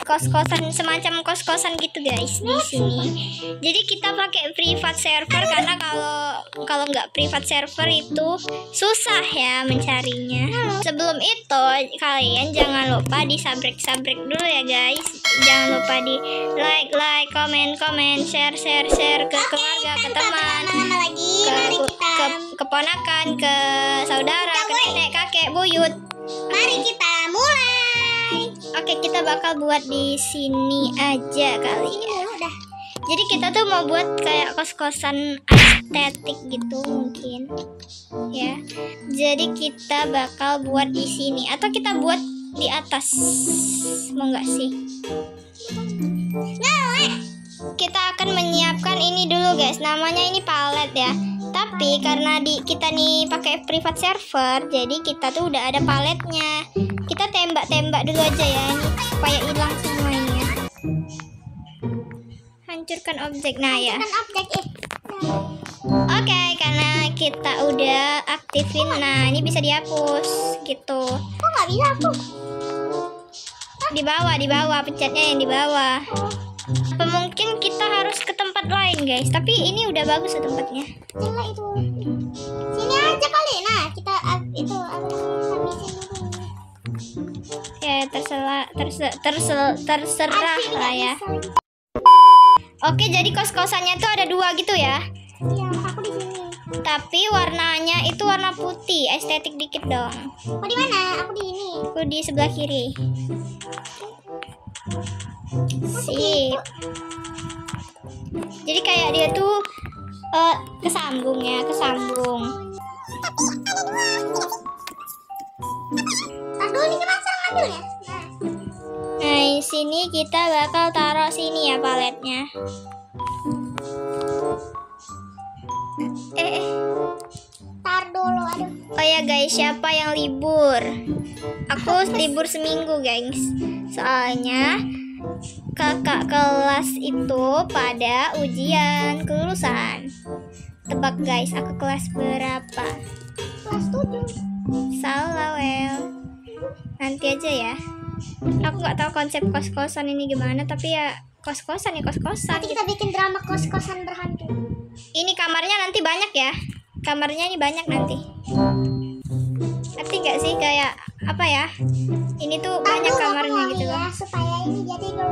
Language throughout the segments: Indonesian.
kos-kosan, semacam kos-kosan gitu guys di sini. Jadi kita pakai private server karena kalau nggak private server itu susah ya mencarinya. Sebelum itu kalian jangan lupa di subscribe dulu ya guys. Jangan lupa di like, komen, share ke keluarga, ke teman, ke keponakan, ke saudara, ke nenek, kakek, buyut. Mari kita mulai. Oke, kita bakal buat di sini aja kali ya. Jadi kita tuh mau buat kayak kos-kosan estetik gitu mungkin. Ya. Jadi kita bakal buat di sini atau kita buat di atas. Mau nggak sih? Kita akan menyiapkan ini dulu guys. Namanya ini palet ya. Tapi karena kita nih pakai private server, jadi kita tuh udah ada paletnya. Kita tembak dulu aja ya, ini supaya hilang semua ini ya. Hancurkan objek. Nah ya. Oke, karena kita udah aktifin. Nah, ini bisa dihapus gitu. Kok nggak bisa hapus? Di bawah, pencetnya yang di bawah. Apa mungkin kita harus ke tempat lain guys? Tapi ini udah bagus ya tempatnya. Jelek itu. Sini aja kali. Nah, kita itu habisin dulu. Ya terserah lah ya. Oke, jadi kos-kosannya tuh ada 2 gitu ya. Iya, aku di sini. Tapi warnanya itu warna putih, estetik dikit dong. Aku di mana? Aku di sini. Aku di sebelah kiri. Sip. Jadi kayak dia tuh kesambung. Aduh, ini kenapa ngambil ya? Nah, di sini kita bakal taruh sini ya paletnya. Tar dulu, aduh. Oh ya guys, siapa yang libur? Aku libur seminggu guys. Soalnya kakak kelas itu pada ujian kelulusan. Tebak guys, aku kelas berapa? Kelas 7. Salah well. Nanti aja ya. Aku nggak tahu konsep kos-kosan ini gimana, tapi ya kos-kosan. Nanti kita bikin drama kos-kosan berhantu. Ini kamarnya nanti banyak ya. Kamarnya ini banyak nanti. Ngerti nggak sih kayak apa ya? Ini tuh banyak kamarnya gitu loh. Ya, supaya ini jadi gitu.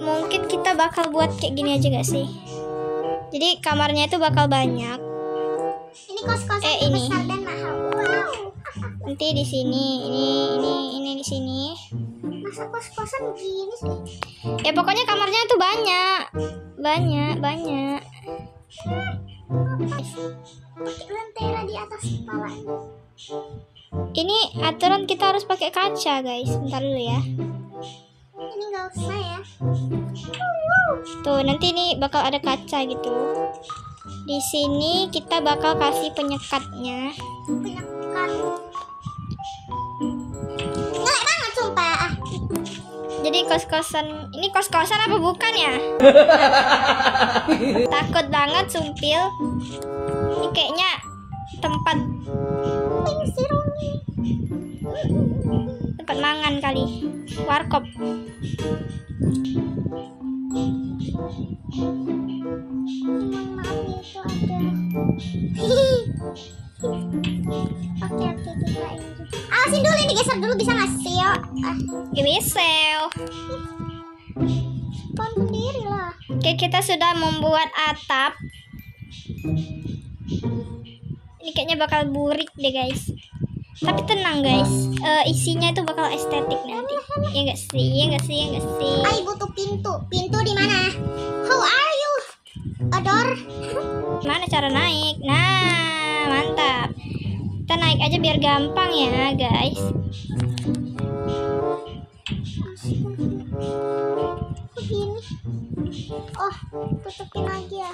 Mungkin kita bakal buat kayak gini aja gak sih? Jadi kamarnya itu bakal banyak. Ini kos-kosan ini. besar dan mahal. Wow. Nanti di sini, ini di sini. Masa kos-kosan begini sih? Ya pokoknya kamarnya itu banyak. Pakai lentera di atas kepala. Ini aturan kita harus pakai kaca guys. Bentar dulu ya. Ini nggak usah ya. Tuh nanti ini bakal ada kaca gitu. Di sini kita bakal kasih penyekatnya. Penyekat. Ngelek banget sumpah. Jadi kos-kosan, ini kos-kosan apa bukan ya? Takut banget sumpil. Ini kayaknya tempat mangan kali, warkop. Maaf itu ada. Oke, kita ini. Awasin dulu ini, geser dulu bisa nggak sih yo? Misel. Spawn sendiri lah. Oke, kita sudah membuat atap. Ini kayaknya bakal burik deh guys. Tapi tenang guys, isinya itu bakal estetik nanti. Ya nggak sih? Ay, butuh pintu. Pintu di mana? How are you, Ador? Mana cara naik? Nah, mantap. Kita naik aja biar gampang ya guys. Begini. Oh, tutupin lagi ya.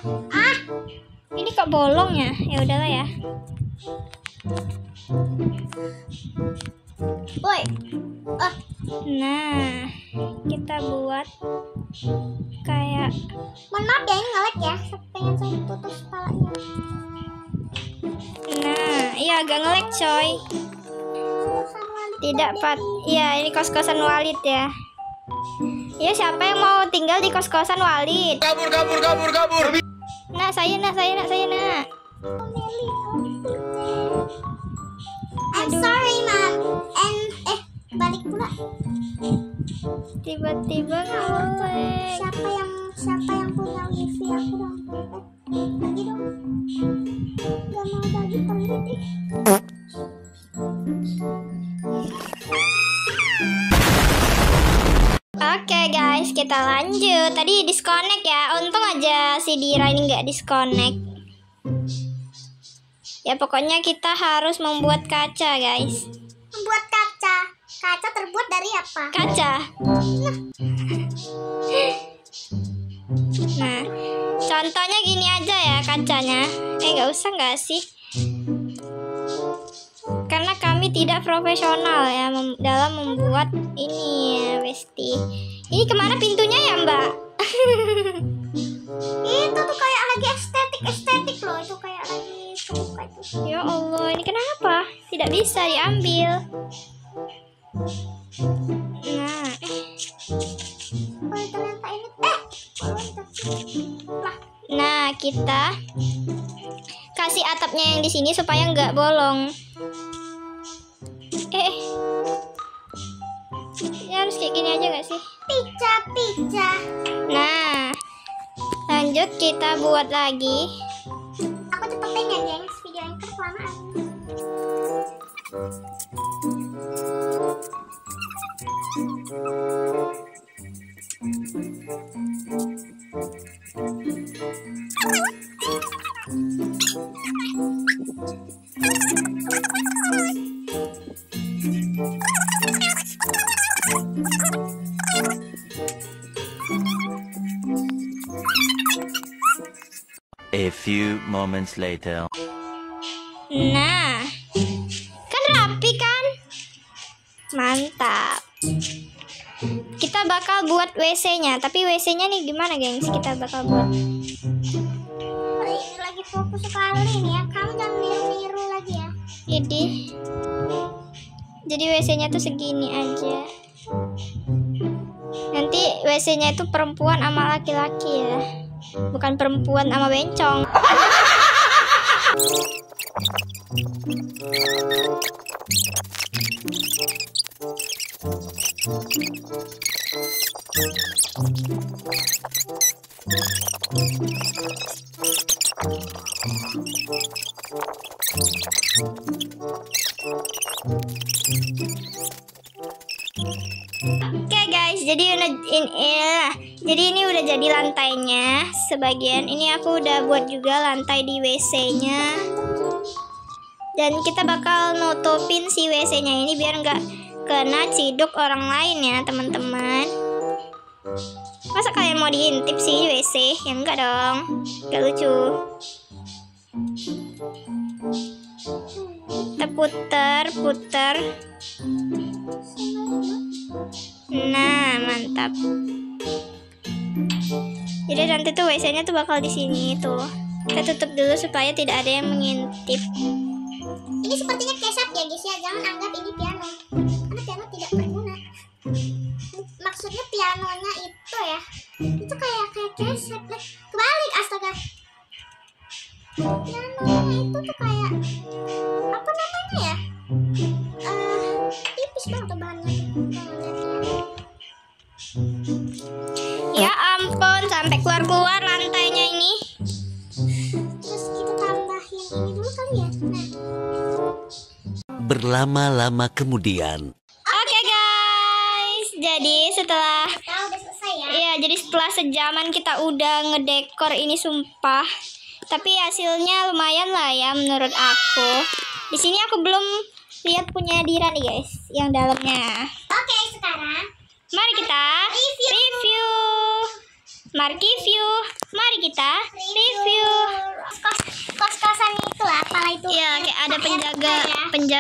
Ini kok bolong ya? Ya udahlah ya. Woi. Nah, kita buat kayak, Mohon maaf ya, ini nge-lag ya. Pengen saya putus kepalanya. nah, iya agak nge-lag coy. Sama lagi Tidak, Pat. Iya, ini kos-kosan Walid ya. Ya, siapa yang mau tinggal di kos-kosan Walid? Kabur. Nah, saya nak. I'm sorry, Mom. Balik pula. Tiba-tiba ngolek. Siapa yang punya wifi aku dong? Pergi dong. Gak mau pergi deh. Oke guys, kita lanjut. Tadi disconnect ya. Untung aja si Dira ini nggak disconnect. Ya pokoknya kita harus membuat kaca guys. Membuat kaca. Kaca terbuat dari apa? Kaca. Nah, contohnya gini aja ya kacanya. Nggak usah nggak sih? Karena kami tidak profesional ya dalam membuat ini ya, Besti. Ini kemana pintunya ya, Mbak? Itu tuh kayak lagi estetik loh. Itu kayak lagi kebuka itu. Ya Allah, ini kenapa? Tidak bisa diambil. Nah, Ternyata ini nah kita kasih atapnya yang di sini supaya nggak bolong. Ya harus kayak gini aja nggak sih? pica. Nah, lanjut kita buat lagi. Aku cepetin ya, gengs. Video ini kelamaan. A few moments later. Nah, kan rapi kan? Mantap. Kita bakal buat WC-nya, tapi WC-nya nih gimana, gengs? Kita bakal buat. Ini lagi fokus sekali nih ya. Kamu jangan niru-niru lagi ya. Jadi WC-nya tuh segini aja. Nanti WC-nya itu perempuan sama laki-laki ya. Bukan perempuan sama bencong. Oke guys, jadi ini udah jadi lantainya sebagian. Ini aku udah buat juga lantai di WC-nya. Dan kita bakal nutupin si WC-nya ini biar nggak kena ciduk orang lain ya teman-teman. Masa kalian mau diintip sih WC? Ya enggak dong, gak lucu. Kita puter. Nah, mantap. Jadi nanti tuh WC-nya tuh bakal di sini tuh. Kita tutup dulu supaya tidak ada yang mengintip. Ini sepertinya keset ya guys ya. Jangan anggap ini piano. Karena piano tidak berguna. Maksudnya pianonya itu ya. Itu kayak keset. Kebalik, astaga. Pianonya itu tuh kayak apa namanya ya? Tipis banget tuh bahannya. Ya ampun, sampai keluar lantainya ini. Terus kita tambahin ini dulu kali ya. Nah. Berlama-lama kemudian. Oke guys, jadi setelah Kita udah selesai ya. iya, jadi setelah sejaman kita udah ngedekor ini sumpah. Tapi hasilnya lumayan lah ya menurut aku. Di sini aku belum lihat punya Dira nih guys, yang dalamnya. Oke, sekarang Mari kita review. Mari kita review. Kos-kosan itu lah, apalah itu. Iya, kayak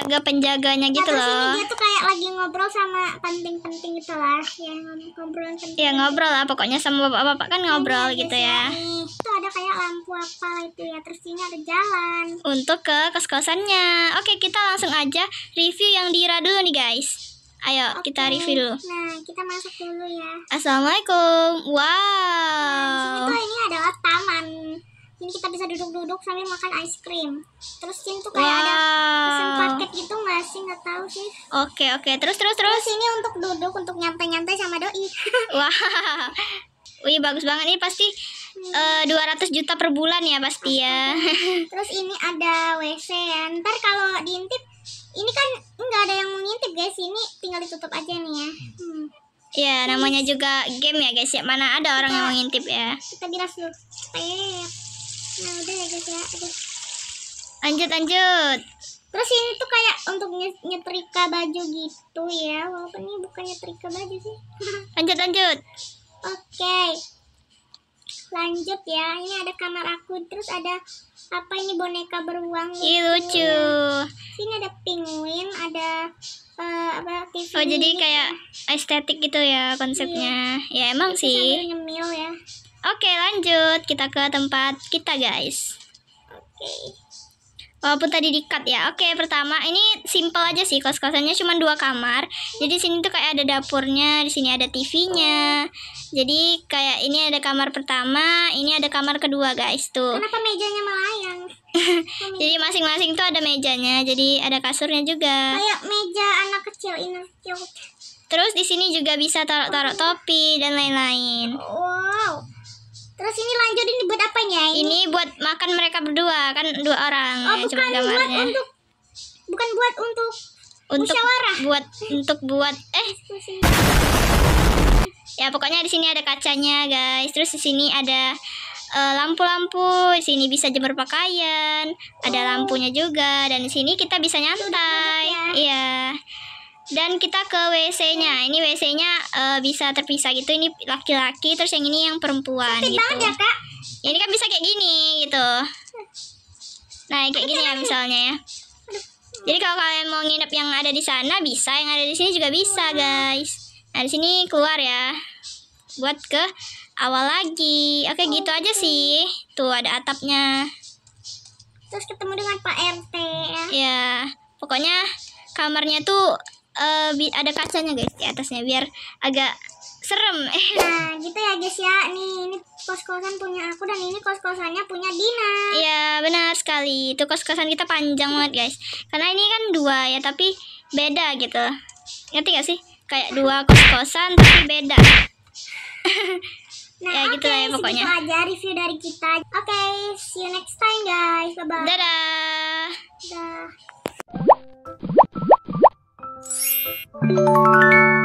ada penjaganya gitu Terus loh. ini dia tuh kayak lagi ngobrol sama penting-penting gitu lah. Ya, ngobrolan penting. Ya ngobrol lah, pokoknya sama bapak-bapak kan ngobrol gitu ya. Nih, itu ada kayak lampu apa itu ya. Terus ini ada jalan. Untuk ke kos-kosannya. Oke, kita langsung aja review yang di Ira dulu nih guys. Ayo kita review dulu. Nah, kita masuk dulu ya. Assalamualaikum. Sini Wow. tuh ini adalah taman. Sini kita bisa duduk-duduk sambil makan ice cream. Terus sini tuh kayak ada pesen paket gitu nggak sih? Nggak tahu sih. Oke. Terus. Terus ini untuk duduk, untuk nyantai-nyantai sama doi. Wah. Wih, bagus banget ini pasti 200 juta per bulan ya pasti ya. Terus ini ada WC ya. Ntar kalau diintip, ini kan nggak ada yang mau ngintip guys. Ini tinggal ditutup aja nih ya. Ya, namanya juga game ya guys ya. Mana ada orang yang mau ngintip ya. Kita bilas dulu. Nah udah ya guys ya. Aduh. Lanjut. Terus ini tuh kayak untuk nyetrika baju gitu ya. Walaupun ini bukan nyetrika baju sih. Lanjut. Oke. Lanjut ya. Ini ada kamar aku. Terus ada apa ini, boneka beruang. Ih, lucu. Sini ada penguin, ada apa TV. Oh, jadi kayak estetik gitu ya konsepnya. Ya emang Sambil sih. nyemil ya. Oke, lanjut. Kita ke tempat kita guys. Oke. Walaupun tadi di-cut ya. Oke, pertama ini simple aja sih, kos-kosannya cuma 2 kamar. Jadi sini tuh kayak ada dapurnya, di sini ada TV-nya. Jadi kayak ini ada kamar pertama, ini ada kamar kedua guys tuh. Kenapa mejanya melayang? Jadi masing-masing tuh ada mejanya, jadi ada kasurnya juga. Kayak meja anak kecil ini. Terus di sini juga bisa taruh topi dan lain-lain. Wow. Terus ini lanjut, ini buat apanya? Ini buat makan mereka berdua, kan 2 orang Oh, ya, cuma bukan buat kamarnya. bukan buat untuk musyawarah. buat ya pokoknya di sini ada kacanya guys. Terus di sini ada lampu-lampu. Di sini bisa jemur pakaian, ada lampunya juga, dan di sini kita bisa nyantai. Iya. Dan kita ke WC-nya. Ini WC-nya bisa terpisah gitu. Ini laki-laki, terus yang ini yang perempuan Sempit gitu. banget ya, Kak. Ini kan bisa kayak gini gitu. Nah, kayak gini ya misalnya ya. Jadi kalau kalian mau nginep yang ada di sana bisa, yang ada di sini juga bisa, guys. Nah, di sini keluar ya. Buat ke awal lagi. Oke, gitu aja sih. Tuh ada atapnya. Terus ketemu dengan Pak RT ya. Ya, pokoknya kamarnya tuh ada kacanya guys di atasnya biar agak serem. Nah, gitu ya guys ya. Ini kos-kosan punya aku, dan ini kos-kosannya punya Dina. Iya, benar sekali. Itu kos-kosan kita panjang banget guys. Karena ini kan 2 ya, tapi beda gitu. Ngerti gak sih? Kayak 2 kos-kosan tapi beda. Nah, Ya, gitu lah ya pokoknya. Segitu aja review dari kita. Oke, see you next time guys. Bye-bye. Dadah. Dah.